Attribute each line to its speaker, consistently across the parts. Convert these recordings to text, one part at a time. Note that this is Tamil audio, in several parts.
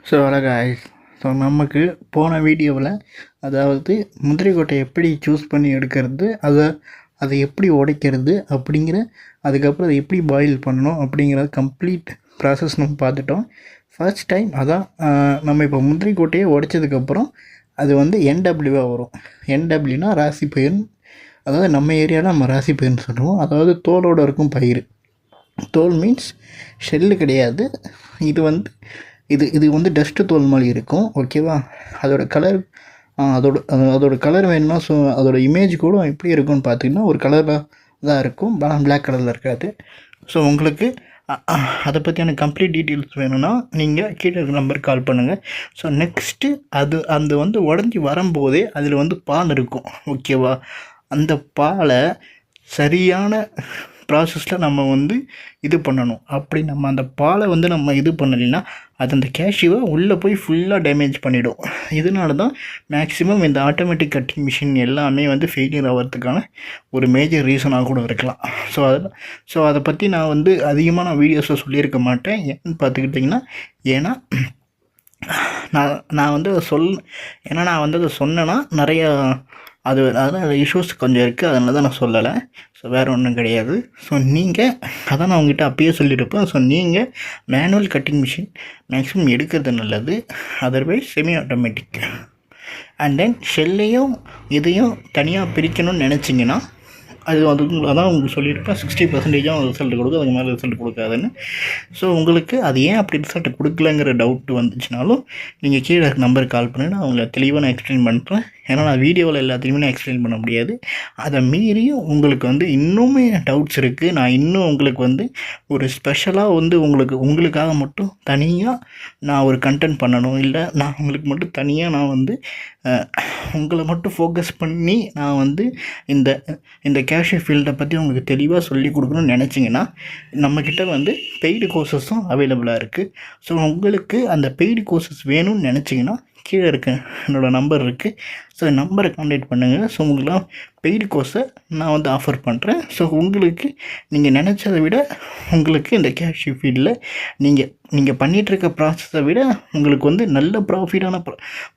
Speaker 1: ஸோ guys, ஸோ நமக்கு போன வீடியோவில் அதாவது முந்திரி கொட்டையை எப்படி சூஸ் பண்ணி எடுக்கிறது, அதை எப்படி உடைக்கிறது அப்படிங்கிற, அதுக்கப்புறம் அதை எப்படி பாயில் பண்ணணும் அப்படிங்கிற கம்ப்ளீட் ப்ராசஸ் நம்ம பார்த்துட்டோம். ஃபர்ஸ்ட் டைம் அதான் நம்ம இப்போ முந்திரி கொட்டையை உடைச்சதுக்கப்புறம் அது வந்து என்டபிள்யூவாக வரும். என்டபிள்யூனா ராசி பயிர், அதாவது நம்ம ஏரியாவில் நம்ம ராசி பயிர்னு சொல்லுவோம். அதாவது தோலோடு இருக்கும் பயிர். தோல் மீன்ஸ் ஷெல்லு கிடையாது. இது வந்து இது வந்து டஸ்ட்டு தோல் மாதிரி இருக்கும், ஓகேவா? அதோட கலர் அதோட கலர் வேணும்னா, ஸோ அதோட இமேஜ் கூட எப்படி இருக்கும்னு பார்த்தீங்கன்னா ஒரு கலராக தான் இருக்கும், பிளாக் கலரில் இருக்காது. ஸோ உங்களுக்கு அதை பற்றியான கம்ப்ளீட் டீட்டெயில்ஸ் வேணும்னா நீங்கள் கீழே இருக்கிற நம்பருக்கு கால் பண்ணுங்கள். ஸோ நெக்ஸ்ட்டு அந்த வந்து உடஞ்சி வரும்போதே அதில் வந்து பால் இருக்கும், ஓகேவா? அந்த பாலை சரியான ப்ராசஸில் நம்ம வந்து இது பண்ணணும். அப்படி நம்ம அந்த பாலை வந்து நம்ம இது பண்ணலைன்னா அது அந்த கேஷ்யூவை உள்ளே போய் ஃபுல்லாக டேமேஜ் பண்ணிவிடும். இதனால தான் மேக்ஸிமம் இந்த ஆட்டோமேட்டிக் கட்டிங் மிஷின் எல்லாமே வந்து ஃபெயிலியர் ஆகிறதுக்கான ஒரு மேஜர் ரீசனாக கூட இருக்கலாம். ஸோ அதை பற்றி நான் வந்து அதிகமாக வீடியோஸில் சொல்லியிருக்க மாட்டேன். ஏன்னு பார்த்துக்கிட்டிங்கன்னா, ஏன்னா நான் வந்து நான் வந்து அதை சொன்னேன்னா நிறையா அதான் இஷ்யூஸ் கொஞ்சம் இருக்குது, அதனால தான் நான் சொல்லலை. ஸோ வேறு ஒன்றும் கிடையாது. ஸோ நீங்கள் அதான் நான் உங்கள்கிட்ட அப்பயே சொல்லியிருப்பேன். ஸோ நீங்கள் மேனுவல் கட்டிங் மிஷின் மேக்ஸிமம் எடுக்கிறது நல்லது, otherwise semi automatic. And then ஷெல்லையும் இதையும் தனியாக பிரிக்கணும்னு நினச்சிங்கன்னா அதான் உங்களுக்கு சொல்லியிருப்பேன், 60% ரிசல்ட் கொடுக்கும், அதுக்கு மேலே ரிசல்ட் கொடுக்காதுன்னு. ஸோ உங்களுக்கு அது ஏன் அப்படி ரிசல்ட் கொடுக்கலங்கிற டவுட் வந்துச்சுனாலும் நீங்கள் கீழே நம்பருக்கு கால் பண்ணி நான் அவங்கள தெளிவாக நான் எக்ஸ்பிளைன் பண்ணுறேன். ஏன்னா நான் வீடியோவில் எல்லாத்தையுமே நான் எக்ஸ்பிளைன் பண்ண முடியாது. அதை மீறியும் உங்களுக்கு வந்து இன்னுமே டவுட்ஸ் இருக்குது. நான் இன்னும் உங்களுக்கு வந்து ஒரு ஸ்பெஷலாக வந்து உங்களுக்காக மட்டும் தனியாக நான் ஒரு கண்டென்ட் பண்ணணும், இல்லை நான் உங்களுக்கு மட்டும் தனியாக நான் வந்து உங்களை மட்டும் ஃபோக்கஸ் பண்ணி நான் வந்து இந்த கேஷ்யூ ஃபீல்டை பற்றி உங்களுக்கு தெளிவாக சொல்லி கொடுக்கணும்னு நினச்சிங்கன்னா நம்மக்கிட்ட வந்து பெய்டு கோர்சஸும் அவைலபிளாக இருக்குது. ஸோ உங்களுக்கு அந்த பெய்டு கோர்சஸ் வேணும்னு நினச்சிங்கன்னா கீழே இருக்க என்னோடய நம்பர் இருக்குது. ஸோ நம்பரை கான்டாக்ட் பண்ணுங்கள். ஸோ உங்களுக்குலாம் பெய்டு கோர்ஸை நான் வந்து ஆஃபர் பண்ணுறேன். ஸோ உங்களுக்கு நீங்கள் நினச்சதை விட உங்களுக்கு இந்த கேஷ்யூ ஃபீல்டில் நீங்கள் பண்ணிகிட்ருக்க ப்ராசஸை விட உங்களுக்கு வந்து நல்ல ப்ராஃபிட்டான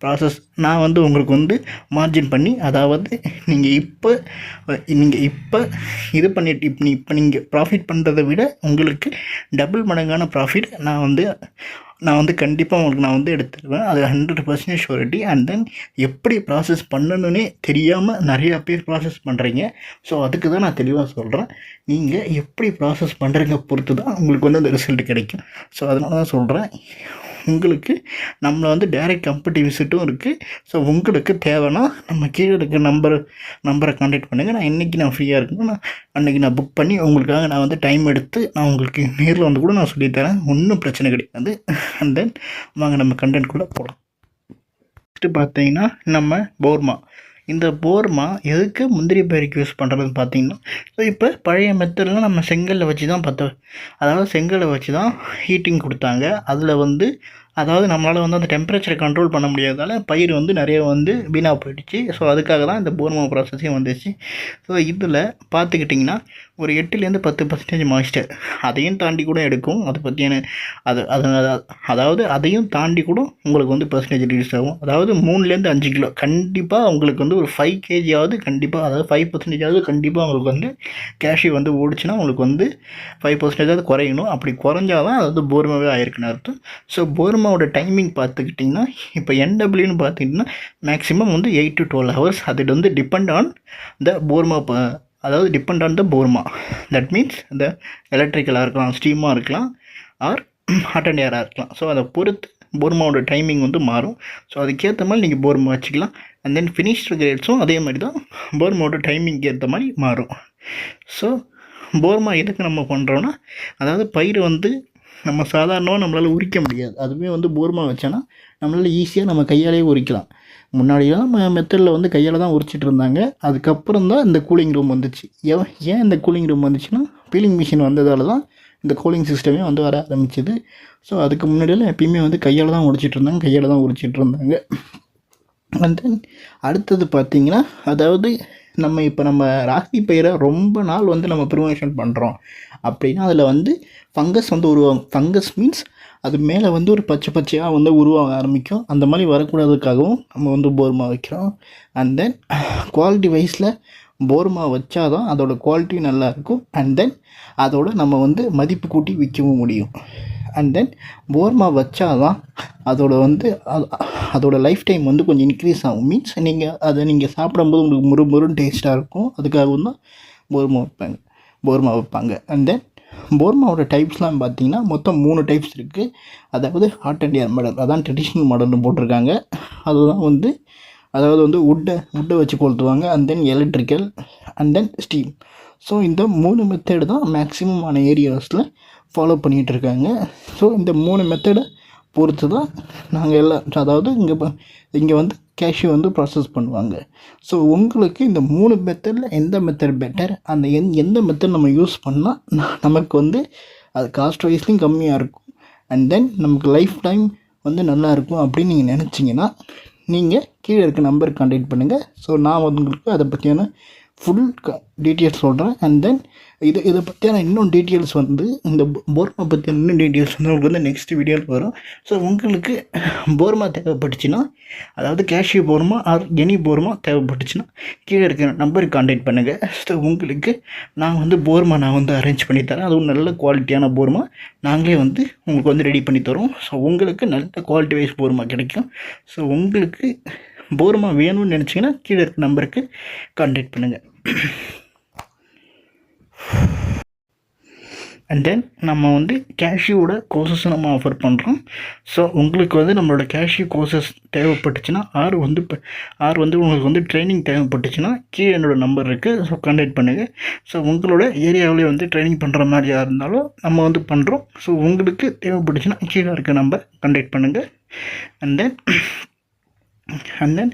Speaker 1: ப்ராசஸ் நான் வந்து உங்களுக்கு வந்து மார்ஜின் பண்ணி, அதாவது நீங்கள் இப்போ இது பண்ணிட்டு இப்போ நீங்கள் ப்ராஃபிட் பண்ணுறதை விட உங்களுக்கு டபுள் மடங்கான ப்ராஃபிட் நான் வந்து கண்டிப்பாக உங்களுக்கு நான் வந்து எடுத்துருவேன். அது 100% ஷூரிட்டி. அண்ட் தென் எப்படி ப்ராசஸ் பண்ணணுன்னே தெரியாமல் நிறையா பேர் ப்ராசஸ் பண்ணுறீங்க. ஸோ அதுக்கு தான் நான் தெளிவாக சொல்கிறேன். நீங்கள் எப்படி ப்ராசஸ் பண்ணுறீங்க பொறுத்து தான் உங்களுக்கு வந்து அந்த ரிசல்ட் கிடைக்கும். ஸோ அதனால தான் சொல்கிறேன், உங்களுக்கு நம்மளை வந்து டைரக்ட் கம்பெனி விசிட்டும் இருக்குது. ஸோ உங்களுக்கு தேவைன்னா நம்ம கீழே இருக்க நம்பரை கான்டாக்ட் பண்ணுங்கள். நான் என்றைக்கு நான் ஃப்ரீயாக இருக்கணும் அன்றைக்கி நான் புக் பண்ணி உங்களுக்காக நான் வந்து டைம் எடுத்து நான் உங்களுக்கு நேரில் வந்து கூட நான் சொல்லித்தரேன், ஒன்றும் பிரச்சனை கிடையாது. அண்ட் தென் வாங்க நம்ம கண்டென்ட் கூட போகலாம். ஃபஸ்ட்டு பார்த்தீங்கன்னா நம்ம போர்மா. இந்த போர்மா எதுக்கு முந்திரி பயிருக்கு யூஸ் பண்ணுறதுன்னு பார்த்தீங்கன்னா, ஸோ இப்போ பழைய மெத்தடில் நம்ம செங்கல்லை வச்சு தான் அதாவது செங்கலை வச்சு தான் ஹீட்டிங் கொடுத்தாங்க. அதில் வந்து அதாவது நம்மளால் வந்து அந்த டெம்பரேச்சரை கண்ட்ரோல் பண்ண முடியாததால் பயிர் வந்து நிறைய வந்து வீணாக போயிடுச்சு. ஸோ அதுக்காக தான் இந்த போர்மா ப்ராசஸே வந்துச்சு. ஸோ இதில் பார்த்துக்கிட்டிங்கன்னா ஒரு 8-10% மாய்ஸ்டர் அதையும் தாண்டி கூட எடுக்கும். அதை பற்றியான அதாவது அதையும் தாண்டி கூட உங்களுக்கு வந்து பர்சன்டேஜ் ரிலீஸ் ஆகும். அதாவது 3-5 கிலோ கண்டிப்பாக உங்களுக்கு வந்து ஒரு 5 kg கண்டிப்பாக, அதாவது 5% கண்டிப்பாக உங்களுக்கு வந்து கேஷ்யூ வந்து ஓடிச்சுன்னா உங்களுக்கு வந்து 5% குறையணும். அப்படி குறைஞ்சால் தான் அது வந்து போர்மாவே ஆயிருக்குன்னு அர்த்தம். ஸோ போர்மாவோட டைமிங் பார்த்துக்கிட்டிங்கன்னா இப்போ என்டபிள்யூன்னு பார்த்துக்கிட்டிங்கன்னா மேக்ஸிமம் வந்து 8 to 12 hours. அது வந்து டிபெண்ட் ஆன் த போர்மா, அதாவது டிபெண்ட் ஆன் த போர்மா. தட் மீன்ஸ் இந்த எலக்ட்ரிக்கலாக இருக்கலாம், ஸ்டீமாக இருக்கலாம், ஆர் ஹாட் அண்ட் ஏராக இருக்கலாம். ஸோ அதை பொறுத்து போர்மாவோட டைமிங் வந்து மாறும். ஸோ அதுக்கேற்ற மாதிரி நீங்கள் போர்மா வச்சுக்கலாம். அண்ட் தென் ஃபினிஷ்டு கிரேட்ஸும் அதே மாதிரி தான் போர்மாவோட டைமிங்க்கு ஏற்ற மாதிரி மாறும். ஸோ போர்மா எதுக்கு நம்ம பண்ணுறோன்னா, அதாவது பயிர் வந்து நம்ம சாதாரணமாக நம்மளால் உரிக்க முடியாது, அதுவே வந்து போர்மா வச்சோன்னா நம்மளால் ஈஸியாக நம்ம கையாலேயே உரிக்கலாம். முன்னாடியெல்லாம் மெத்தடில் வந்து கையால் தான் உரிச்சிட்டு இருந்தாங்க. அதுக்கப்புறம் தான் இந்த கூலிங் ரூம் வந்துச்சு. ஏன் இந்த கூலிங் ரூம் வந்துச்சுன்னா, பீலிங் மிஷின் வந்ததால் தான் இந்த கூலிங் சிஸ்டமே வந்து வர ஆரம்பிச்சிது. ஸோ அதுக்கு முன்னாடியெல்லாம் எப்பயுமே வந்து கையால் தான் உரிச்சிட்டு இருந்தாங்க. அண்ட் தென் அடுத்தது பார்த்திங்கன்னா, அதாவது நம்ம ராசி பயிரை ரொம்ப நாள் வந்து நம்ம ப்ரிவென்ஷன் பண்ணுறோம் அப்படின்னா அதில் வந்து ஃபங்கஸ் வந்து உருவாகும். ஃபங்கஸ் மீன்ஸ் அது மேலே வந்து ஒரு பச்சை பச்சையாக வந்து உருவாக ஆரம்பிக்கும். அந்த மாதிரி வரக்கூடாதுக்காகவும் நம்ம வந்து போர்மா வைக்கிறோம். அண்ட் தென் குவாலிட்டி வைஸில் போர்மா வச்சா தான் அதோடய குவாலிட்டி நல்லாயிருக்கும். அண்ட் தென் அதோட நம்ம வந்து மதிப்பு கூட்டி விற்கவும் முடியும். அண்ட் தென் போர்மா வச்சா தான் அதோட லைஃப் டைம் வந்து கொஞ்சம் இன்க்ரீஸ் ஆகும். மீன்ஸ் நீங்கள் சாப்பிடும்போது உங்களுக்கு முறுன்னு டேஸ்ட்டாக இருக்கும். அதுக்காகவும் தான் போர்மா வைப்பாங்க. அண்ட் தென் போர்மாவோட டைப்ஸ்லாம் பார்த்தீங்கன்னா மொத்தம் 3 டைப்ஸ் இருக்குது. அதாவது ஹாட் அண்ட் ஏர் மாடல், அதான் ட்ரெடிஷ்னல் மாடல்னு போட்டிருக்காங்க. அதுதான் வந்து உட்டை வச்சு கொளுத்துவாங்க. And then electrical and then steam. So இந்த 3 மெத்தடு தான் மேக்ஸிமமான ஏரியாஸில் ஃபாலோ பண்ணிகிட்ருக்காங்க. ஸோ இந்த 3 மெத்தடை பொறுத்து தான் நாங்கள் அதாவது இங்கே வந்து கேஷ்யூ வந்து ப்ராசஸ் பண்ணுவாங்க. ஸோ உங்களுக்கு இந்த 3 மெத்தடில் எந்த மெத்தட் பெட்டர், அந்த எந்த மெத்தட் நம்ம யூஸ் பண்ணால் நமக்கு வந்து அது காஸ்ட் வைஸ்லையும் கம்மியாக இருக்கும். அண்ட் தென் நமக்கு லைஃப் டைம் வந்து நல்லாயிருக்கும் அப்படின்னு நீங்கள் நினச்சிங்கன்னா நீங்கள் கீழே இருக்க நம்பருக்கு கான்டாக்ட் பண்ணுங்கள். ஸோ நான் உங்களுக்கு அதை பற்றியான ஃபுல் டீட்டெயில்ஸ் சொல்கிறேன். அண்ட் தென் இதை பற்றியான இன்னும் டீட்டெயில்ஸ் வந்து இந்த போர்மா பற்றியான இன்னும் டீட்டெயில்ஸ் வந்து உங்களுக்கு வந்து நெக்ஸ்ட் வீடியோவில் வரும். ஸோ உங்களுக்கு போர்மா தேவைப்பட்டுச்சுன்னா, அதாவது கேஷ்யூ போர்மா ஆர் எனி போர்மா தேவைப்பட்டுச்சுன்னா கீழே இருக்கிற நம்பருக்கு கான்டாக்ட் பண்ணுங்கள். ஸோ உங்களுக்கு நான் வந்து அரேஞ்ச் பண்ணி தரேன். அதுவும் நல்ல குவாலிட்டியான போர்மா நாங்களே வந்து உங்களுக்கு வந்து ரெடி பண்ணி தரோம். ஸோ உங்களுக்கு நல்ல குவாலிட்டி வைஸ் போர்மா கிடைக்கும். ஸோ உங்களுக்கு போர்மா வேணும்னு நினச்சிங்கன்னா கீழே இருக்க நம்பருக்கு கான்டாக்ட் பண்ணுங்கள். அண்ட் தென் நம்ம வந்து கேஷ்யூவோட கோர்சஸ் நம்ம ஆஃபர் பண்ணுறோம். ஸோ உங்களுக்கு வந்து நம்மளோட கேஷ்யூ கோர்சஸ் தேவைப்பட்டுச்சுன்னா ஆர் வந்து உங்களுக்கு வந்து ட்ரைனிங் தேவைப்பட்டுச்சுன்னா கீழே என்னோடய நம்பர் இருக்குது. ஸோ கான்டாக்ட் பண்ணுங்கள். ஸோ உங்களோட ஏரியாவிலே வந்து ட்ரைனிங் பண்ணுற மாதிரியாக இருந்தாலும் நம்ம வந்து பண்ணுறோம். ஸோ உங்களுக்கு தேவைப்பட்டுச்சுன்னா கீழே இருக்க நம்பர் கான்டாக்ட் பண்ணுங்கள். And then